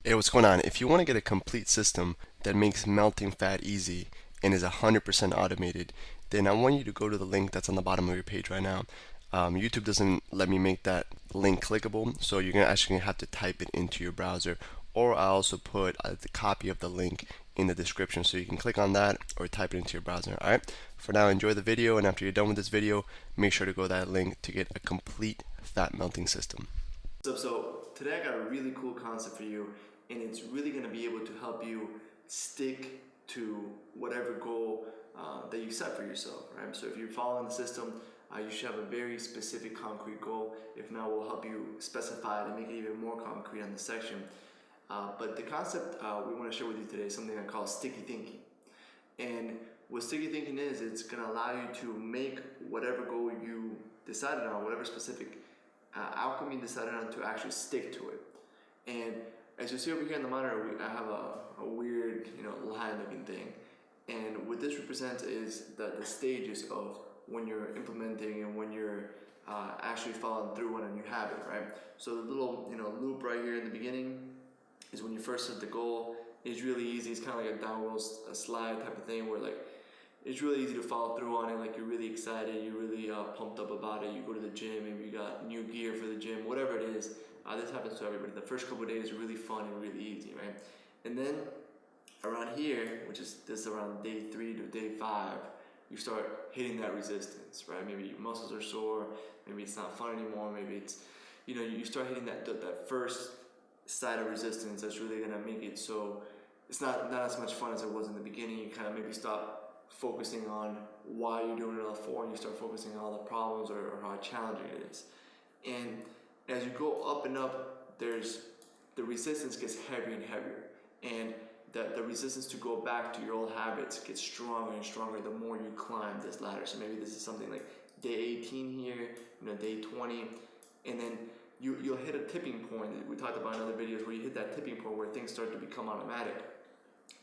Hey, what's going on? If you want to get a complete system that makes melting fat easy and is 100% automated, then I want you to go to the link that's on the bottom of your page right now. YouTube doesn't let me make that link clickable, so you're gonna actually have to type it into your browser, or I also put the copy of the link in the description, so you can click on that or type it into your browser. All right. For now, enjoy the video, and after you're done with this video, make sure to go to that link to get a complete fat melting system. So today I got a really cool concept for you, and it's really going to be able to help you stick to whatever goal that you set for yourself, right? So if you're following the system, you should have a very specific concrete goal. If not, we'll help you specify it and make it even more concrete on the section. But the concept we want to share with you today is something I call sticky thinking. And what sticky thinking is, it's going to allow you to make whatever goal you decided on, whatever specific outcome you decided on, to actually stick to it. And as you see over here in the monitor, I have a weird, line looking thing. And what this represents is the stages of when you're implementing and when you're actually following through on a new habit, right? So the little, loop right here in the beginning is when you first set the goal. It's really easy. It's kind of like a downward slide type of thing where like it's really easy to follow through on it. Like you're really excited, you're really pumped up about it. You go to the gym, maybe you got new gear for the gym, whatever it is. This happens to everybody. The first couple of days are really fun and really easy, right? And then around here, which is this around day 3 to day 5, you start hitting that resistance, right? Maybe your muscles are sore, maybe it's not fun anymore, maybe it's, you start hitting that first side of resistance that's really gonna make it so it's not as much fun as it was in the beginning. You kind of maybe stop focusing on why you're doing it all for, and you start focusing on all the problems or how challenging it is. And as you go up and up, the resistance gets heavier and heavier, and the resistance to go back to your old habits gets stronger and stronger the more you climb this ladder. So maybe this is something like day 18 here, day 20, and then you'll hit a tipping point. We talked about in other videos where you hit that tipping point where things start to become automatic,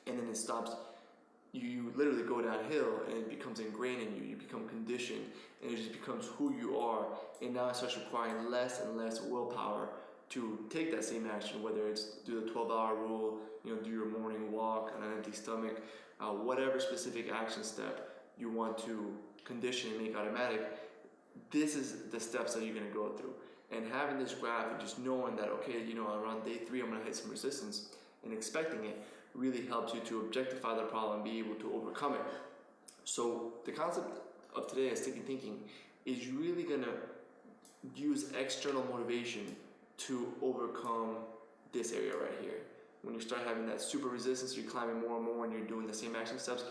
and then it stops. You literally go downhill, and it becomes ingrained in you. You become conditioned, and it just becomes who you are. And now it starts requiring less and less willpower to take that same action, whether it's do the 12-hour rule, do your morning walk on an empty stomach, whatever specific action step you want to condition and make automatic. This is the steps that you're going to go through. And having this graph and just knowing that, okay, around day 3 I'm going to hit some resistance and expecting it really helps you to objectify the problem and be able to overcome it. So the concept of today is sticky thinking is really going to use external motivation to overcome this area right here. When you start having that super resistance, you're climbing more and more and you're doing the same action steps,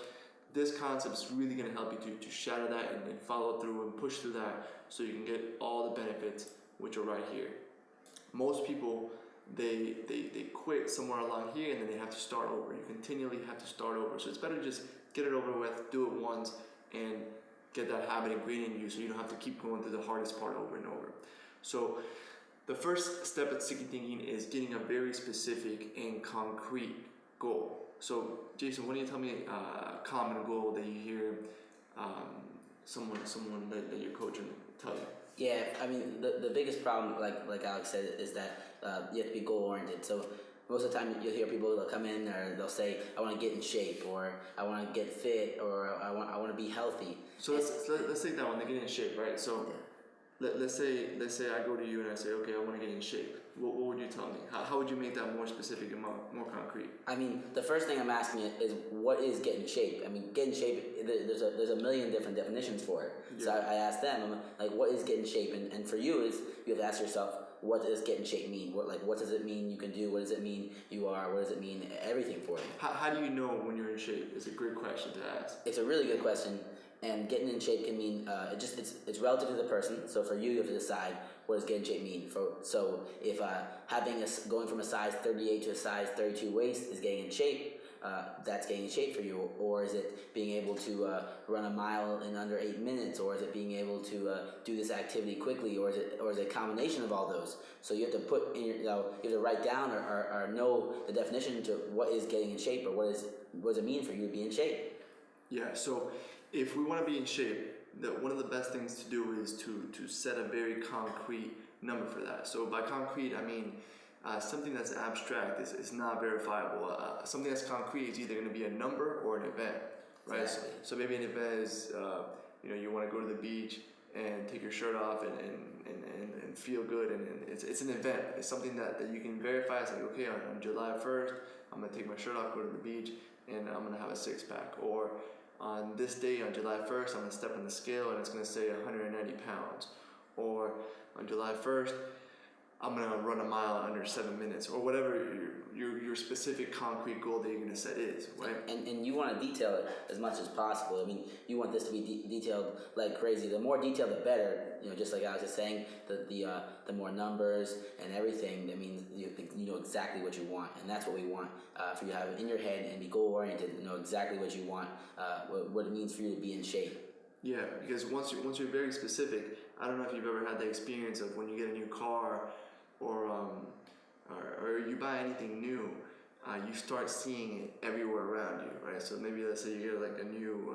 this concept is really going to help you to shatter that and follow through and push through that so you can get all the benefits, which are right here. Most people, they quit somewhere along here and then they have to start over. You continually have to start over. So it's better to just get it over with, do it once, and get that habit ingrained in you so you don't have to keep going through the hardest part over and over. So the first step at sticky thinking is getting a very specific and concrete goal. So Jason, why don't you tell me a common goal that you hear someone that you're coaching tell you? Yeah, I mean, the biggest problem, like Alex said, is that you have to be goal oriented. So most of the time, you'll hear people that come in or they'll say, "I want to get in shape," or "I want to get fit," or "I want to be healthy." So let's take that one. They get in shape, right? So let's say I go to you and I say, okay, I want to get in shape. What would you tell me? How would you make that more specific and more concrete? I mean, the first thing I'm asking is what is get in shape? I mean, get in shape, there's a million different definitions for it. Yeah. So I asked them, I'm like, what is get in shape? And for you, is you have to ask yourself, what does get in shape mean? What does it mean you can do? What does it mean you are? What does it mean everything for you? How do you know when you're in shape? It's a great question to ask. It's a really good question. And getting in shape can mean it's relative to the person. So for you, you have to decide what does get in shape mean. So if going from a size 38 to a size 32 waist is getting in shape, that's getting in shape for you. Or is it being able to run a mile in under 8 minutes? Or is it being able to do this activity quickly? Or is it a combination of all those? So you have to put in you have to write down or know the definition to what is getting in shape, or what does it mean for you to be in shape. Yeah. So if we want to be in shape, one of the best things to do is to set a very concrete number for that. So by concrete, I mean something that's abstract is not verifiable. Something that's concrete is either going to be a number or an event, right? Exactly. So maybe an event is, you want to go to the beach and take your shirt off and feel good, and it's an event. It's something that you can verify. It's like, okay, on July 1st, I'm going to take my shirt off, go to the beach, and I'm going to have a six-pack. Or on this day, on July 1st, I'm going to step on the scale and it's going to say 190 pounds. Or on July 1st, I'm gonna run a mile under 7 minutes, or whatever your specific concrete goal that you're gonna set is, right? And you want to detail it as much as possible. I mean, you want this to be detailed like crazy. The more detailed, the better. Just like I was just saying, the more numbers and everything. That means you know exactly what you want, and that's what we want for you to have in your head and be goal oriented. Know exactly what you want, what it means for you to be in shape. Yeah, because once you're very specific, I don't know if you've ever had the experience of when you get a new car, or you buy anything new, you start seeing it everywhere around you, right? So maybe let's say you get like a new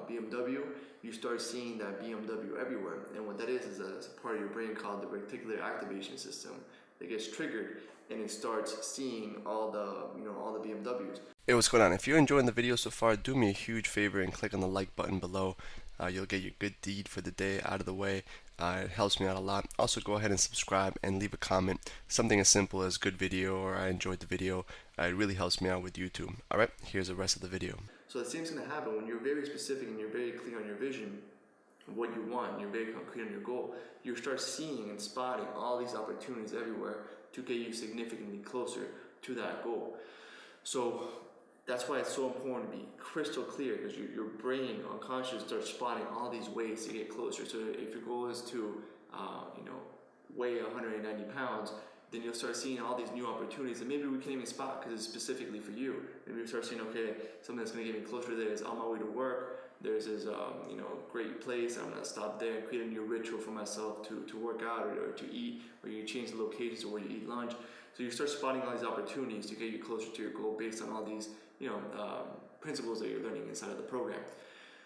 BMW, you start seeing that BMW everywhere, and what that is a part of your brain called the reticular activation system that gets triggered, and it starts seeing all the BMWs. Hey, what's going on? If you're enjoying the video so far, do me a huge favor and click on the like button below. You'll get your good deed for the day out of the way. It helps me out a lot. Also, go ahead and subscribe and leave a comment. Something as simple as good video or I enjoyed the video. It really helps me out with YouTube. Alright, here's the rest of the video. So the same thing's going to happen when you're very specific and you're very clear on your vision, what you want, you're very concrete on your goal. You start seeing and spotting all these opportunities everywhere to get you significantly closer to that goal. So that's why it's so important to be crystal clear, because your brain unconsciously starts spotting all these ways to get closer. So if your goal is to weigh 190 pounds, then you'll start seeing all these new opportunities that maybe we can't even spot because it's specifically for you. Maybe you start seeing, okay, something that's going to get me closer to this. On my way to work, there's this great place. I'm going to stop there and create a new ritual for myself to work out or to eat, or you change the locations to where you eat lunch. So you start spotting all these opportunities to get you closer to your goal based on all these principles that you're learning inside of the program.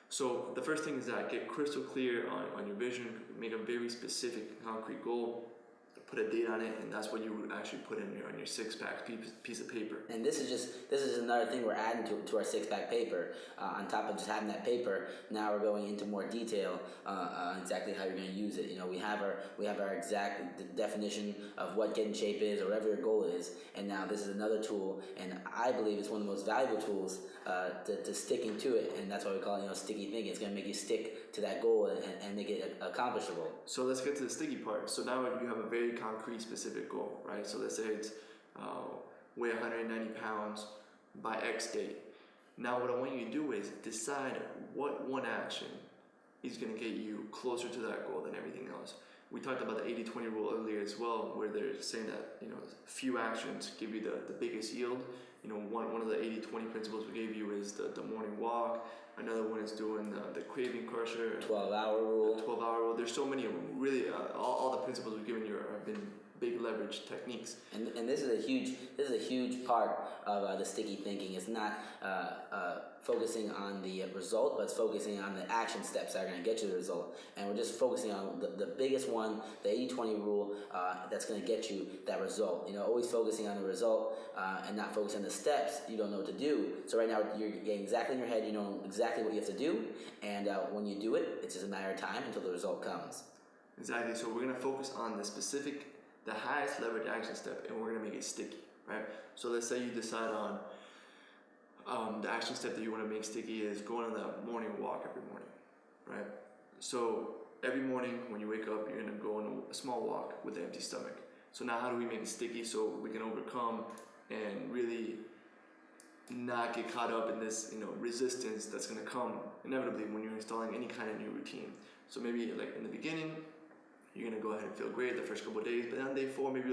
So the first thing is that get crystal clear on your vision, make a very specific concrete goal, put a date on it, and that's what you would actually put on your six-pack piece of paper. And this is another thing we're adding to our six-pack paper. On top of just having that paper, now we're going into more detail on exactly how you're going to use it. We have our exact definition of what get in shape is, or whatever your goal is, and now this is another tool, and I believe it's one of the most valuable tools to sticking to it, and that's why we call it sticky thinking. It's going to make you stick to that goal and make it accomplishable. So let's get to the sticky part. So now you have a very concrete, specific goal, right? So let's say it's weigh 190 pounds by X date. Now what I want you to do is decide what one action is going to get you closer to that goal than everything else. We talked about the 80-20 rule earlier as well, where they're saying that few actions give you the biggest yield. One of the 80-20 principles we gave you is the morning walk. Another one is doing the craving crusher. 12-hour rule. 12-hour rule. There's so many of them. Really, all the principles we've given you have been big leverage techniques. And this is a huge part of the sticky thinking. It's not focusing on the result, but it's focusing on the action steps that are going to get you the result. And we're just focusing on the biggest one, the 80-20 rule, that's going to get you that result. Always focusing on the result and not focusing on the steps. You don't know what to do. So right now you're getting exactly in your head. You know exactly what you have to do, and when you do it, it's just a matter of time until the result comes. Exactly. So we're going to focus on the highest leverage action step, and we're going to make it sticky, right? So let's say you decide on the action step that you want to make sticky is going on the morning walk every morning, right? So every morning when you wake up, you're going to go on a small walk with an empty stomach. So now how do we make it sticky so we can overcome and really not get caught up in this resistance that's going to come inevitably when you're installing any kind of new routine? So maybe like in the beginning, you're going to go ahead and feel great the first couple of days, but on day 4, maybe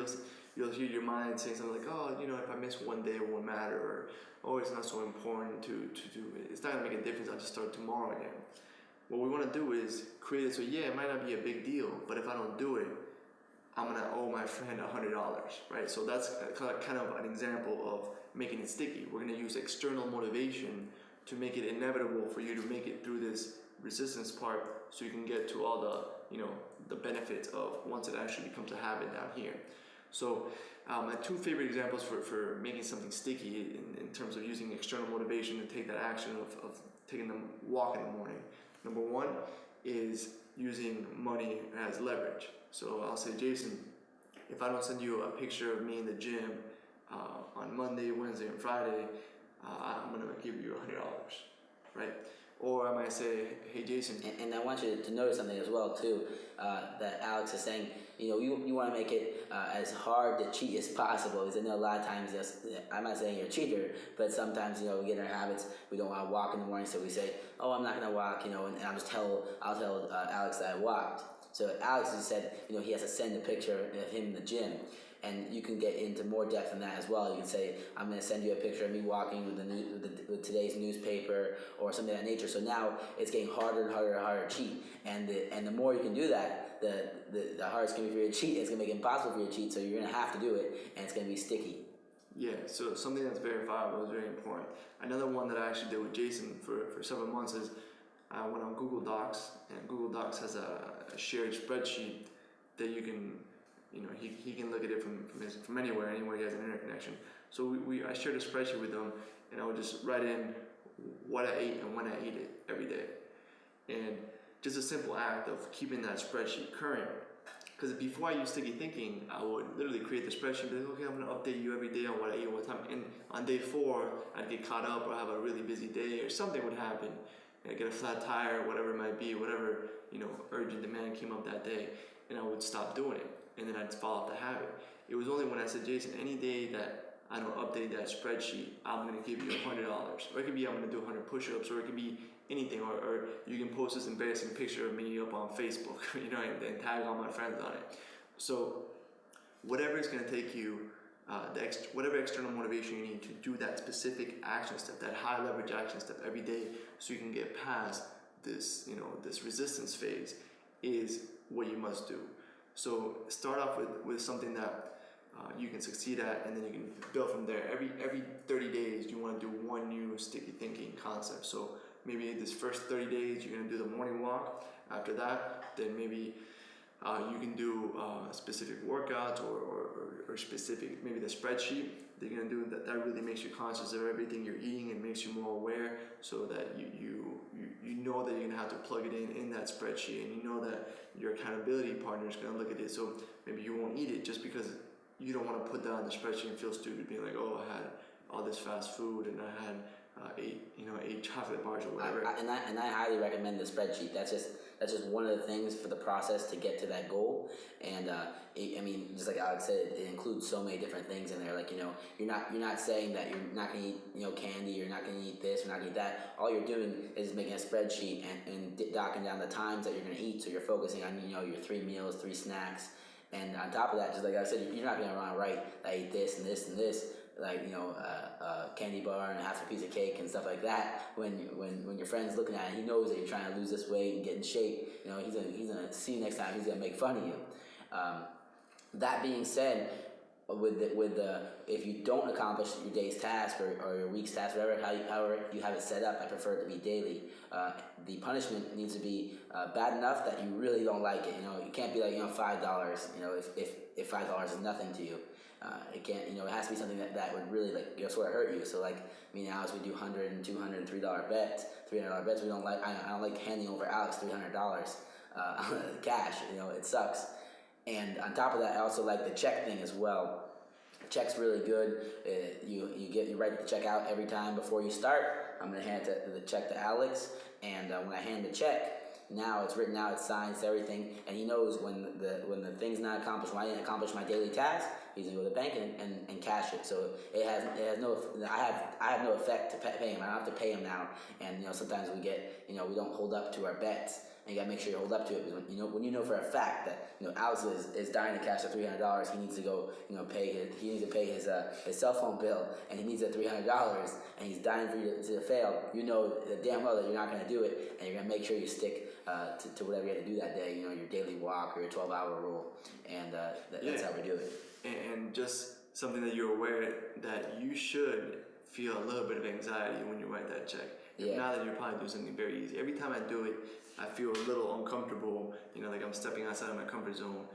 you'll hear your mind saying something like, oh, if I miss one day, it won't matter, or oh, it's not so important to do it. It's not going to make a difference. I'll just start tomorrow again. What we want to do is create it so, yeah, it might not be a big deal, but if I don't do it, I'm going to owe my friend $100, right? So that's kind of an example of making it sticky. We're going to use external motivation to make it inevitable for you to make it through this resistance part, so you can get to all the benefits of once it actually becomes a habit down here. So my two favorite examples for making something sticky in terms of using external motivation to take that action of taking the walk in the morning. Number one is using money as leverage. So I'll say, Jason, if I don't send you a picture of me in the gym on Monday, Wednesday, and Friday, I'm gonna give you $100, right? Or I might say, hey Jason. And I want you to notice something as well too, that Alex is saying, you want to make it as hard to cheat as possible. Because I know a lot of times, I'm not saying you're a cheater, but sometimes, we get in our habits, we don't want to walk in the morning, so we say, oh, I'm not going to walk, and I'll tell Alex that I walked. So Alex has said, he has to send a picture of him in the gym. And you can get into more depth than that as well. You can say, I'm going to send you a picture of me walking with today's newspaper or something of that nature. So now it's getting harder and harder and harder to cheat. And the more you can do that, the harder it's going to be for you to cheat. It's going to make it impossible for you to cheat. So you're going to have to do it, and it's going to be sticky. Yeah, so something that's verifiable is very important. Another one that I actually did with Jason for several months is I went on Google Docs, and Google Docs has a shared spreadsheet that you can, he can look at it from anywhere he has an internet connection. So I shared a spreadsheet with him, and I would just write in what I ate and when I ate it every day. And just a simple act of keeping that spreadsheet current. Because before I used sticky thinking, I would literally create the spreadsheet, be like, okay, I'm gonna update you every day on what I ate, what time. And on day 4, I'd get caught up or have a really busy day or something would happen. I'd get a flat tire, whatever it might be, whatever, urgent demand came up that day, and I would stop doing it. And then I'd follow up the habit. It was only when I said, Jason, any day that I don't update that spreadsheet, I'm gonna give you $100. Or it could be I'm gonna do 100 push-ups, or it could be anything, or you can post this embarrassing picture of me up on Facebook, and tag all my friends on it. So whatever it's gonna take you, whatever external motivation you need to do that specific action step, that high leverage action step every day, so you can get past this, this resistance phase, is what you must do. So start off with something that you can succeed at, and then you can build from there. Every 30 days, you want to do one new sticky thinking concept. So maybe this first 30 days, you're going to do the morning walk. After that, then maybe you can do specific workouts or specific, maybe the spreadsheet that you're going to do that really makes you conscious of everything you're eating and makes you more aware, so that you know that you're going to have to plug it in that spreadsheet, and you know that your accountability partner is going to look at it. So maybe you won't eat it just because you don't want to put that on the spreadsheet and feel stupid being like, oh, I had all this fast food and I had 8 chocolate bars or whatever. And I highly recommend the spreadsheet. That's just one of the things for the process to get to that goal. And just like Alex said, it includes so many different things in there. Like, you're not saying that you're not gonna eat candy, you're not gonna eat this, you're not gonna eat that. All you're doing is making a spreadsheet and docking down the times that you're gonna eat. So you're focusing on your 3 meals, 3 snacks. And on top of that, just like I said, you're not gonna run right. I ate this and this and this, like candy bar and half a piece of cake and stuff like that. When your friend's looking at it, he knows that you're trying to lose this weight and get in shape. He's gonna see you next time. He's gonna make fun of you. That being said, if you don't accomplish your day's task or your week's task, however you have it set up, I prefer it to be daily. The punishment needs to be bad enough that you really don't like it. You can't be like $5. If $5 is nothing to you, it can't. It has to be something that would really sort of hurt you. So like me and Alex, we do $100 and $200 and $3 bets. $300 bets. We don't like. I don't like handing over Alex $300 cash. It sucks. And on top of that, I also like the check thing as well. The check's really good. You write the check out every time before you start. I'm gonna hand the check to Alex, and when I hand the check, now it's written out, it's signed, it's everything, and he knows when the thing's not accomplished, when I didn't accomplish my daily task, he's gonna go to the bank and cash it. So it has no. I have no effect to pay him. I don't have to pay him now. And sometimes we get we don't hold up to our bets. And you gotta make sure you hold up to it, because when you know for a fact that Alex is dying to cash the $300, he needs to go pay his cell phone bill, and he needs the $300, and he's dying for you to fail. You know damn well that you're not gonna do it, and you're gonna make sure you stick to whatever you have to do that day. Your daily walk or your 12-hour rule, and that's how we do it. And just something that you're aware that you should feel a little bit of anxiety when you write that check. Yeah. Now that you're probably doing something very easy. Every time I do it, I feel a little uncomfortable, like I'm stepping outside of my comfort zone.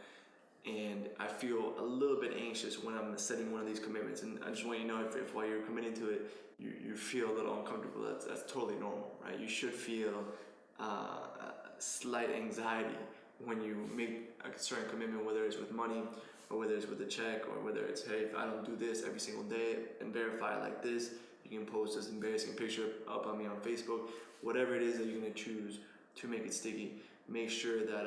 and I feel a little bit anxious when I'm setting one of these commitments. And I just want you to know if while you're committing to it, you feel a little uncomfortable, that's totally normal, right? You should feel slight anxiety when you make a certain commitment, whether it's with money or whether it's with a check or whether it's, hey, if I don't do this every single day and verify it like this, you can post this embarrassing picture up on me on Facebook. Whatever it is that you're going to choose to make it sticky, make sure that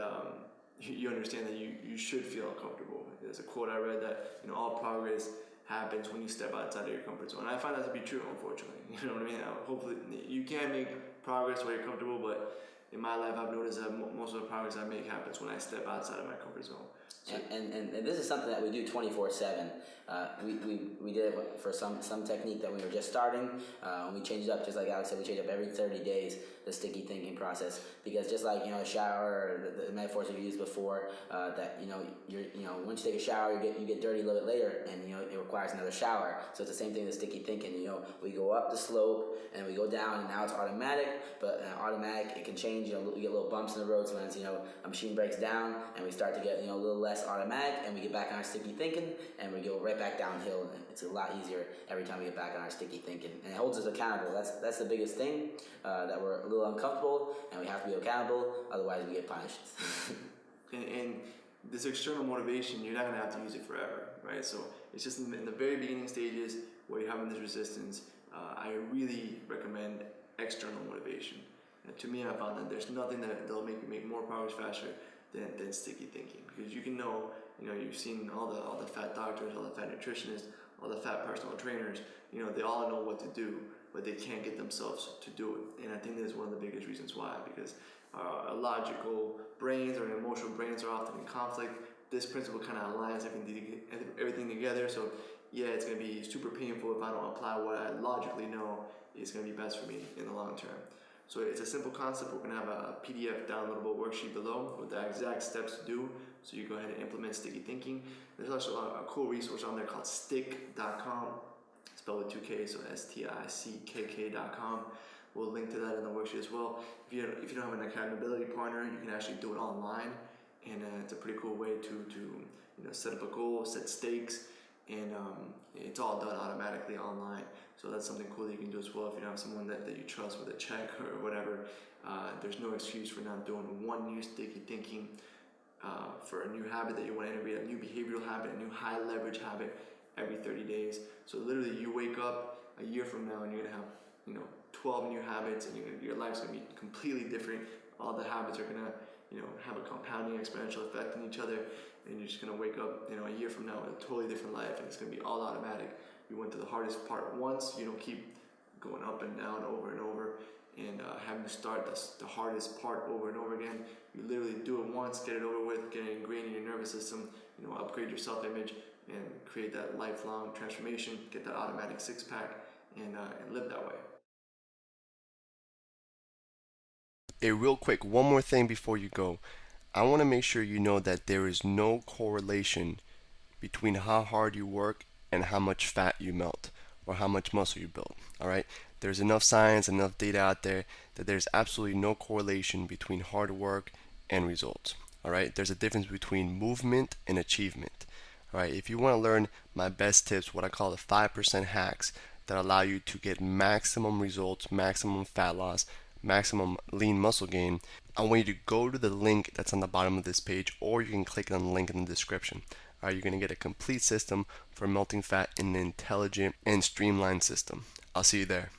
you understand that you should feel uncomfortable. There's a quote I read that, all progress happens when you step outside of your comfort zone. And I find that to be true, unfortunately. You know what I mean? Hopefully, you can make progress while you're comfortable, but in my life, I've noticed that most of the progress I make happens when I step outside of my comfort zone. So, and this is something that we do 24/7. We did it for some technique that we were just starting. We changed it up, just like Alex said, we change up every 30 days, the sticky thinking process, because just like a shower, or the metaphors we've used before, that once you take a shower, you get dirty a little bit later, and it requires another shower. So it's the same thing with sticky thinking. We go up the slope and we go down, and now it's automatic. But automatic, it can change. We get little bumps in the road. Sometimes a machine breaks down, and we start to get a little less automatic, and we get back on our sticky thinking, and we go right back downhill. And it's a lot easier every time we get back on our sticky thinking, and it holds us accountable. That's the biggest thing, that we're a little uncomfortable, and we have to be accountable. Otherwise, we get punished. and this external motivation, you're not going to have to use it forever, right? So it's just in the very beginning stages where you're having this resistance. I really recommend external motivation. And to me, I found that there's nothing that'll make you make more progress faster than sticky thinking, because you can you've seen all the fat doctors, all the fat nutritionists, all the fat personal trainers, they all know what to do, but they can't get themselves to do it. And I think that's one of the biggest reasons why, because our logical brains or emotional brains are often in conflict. This principle kind of aligns everything together. So yeah, it's going to be super painful if I don't apply what I logically know is going to be best for me in the long term. So it's a simple concept. We're going to have a PDF downloadable worksheet below with the exact steps to do, so you go ahead and implement sticky thinking. There's also a cool resource on there called stick.com, spelled with 2 K's, so stickk.com. We'll link to that in the worksheet as well. If you don't have an accountability partner, you can actually do it online, and it's a pretty cool way to set up a goal, set stakes, and it's all done automatically online. So that's something cool that you can do as well if you don't have someone that you trust with a check or whatever. There's no excuse for not doing one new sticky thinking for a new habit that you want to integrate, a new behavioral habit, a new high leverage habit every 30 days. So literally you wake up a year from now and you're going to have 12 new habits, and your life's going to be completely different. All the habits are going to have a compounding exponential effect on each other, and you're just going to wake up a year from now with a totally different life, and it's going to be all automatic. You went to the hardest part once, you don't keep going up and down over and over and having to start the hardest part over and over again. You literally do it once, get it over with, get it ingrained in your nervous system, upgrade your self-image and create that lifelong transformation, get that automatic six-pack, and live that way. Real quick, one more thing before you go. I want to make sure you know that there is no correlation between how hard you work and how much fat you melt or how much muscle you build. All right? There's enough science, enough data out there that there's absolutely no correlation between hard work and results. All right? There's a difference between movement and achievement. All right? If you want to learn my best tips, what I call the 5% hacks that allow you to get maximum results, maximum fat loss, maximum lean muscle gain, I want you to go to the link that's on the bottom of this page, or you can click on the link in the description. All right, you're going to get a complete system for melting fat in an intelligent and streamlined system. I'll see you there.